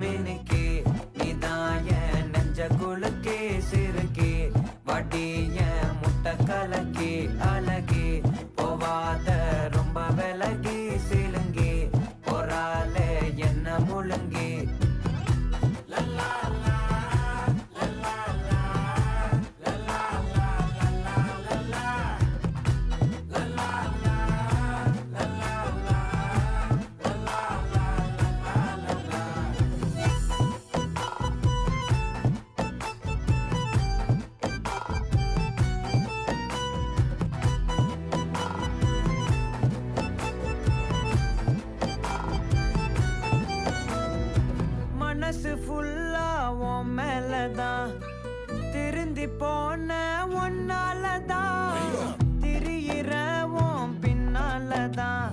மினுக்கே நீதான் என் நெஞ்ச குலுக்கே சிறுக்கே வடிய முட்டை கலக்கே அழகே போவாத ரொம்ப விலகி சிலுங்கி போறாலே என்ன முழுங்கி மனசு ஃபுல்லா உன் மேலதான் திருந்தி போன ஒன்னாலதான் திரியிற உன் பின்னாலதான்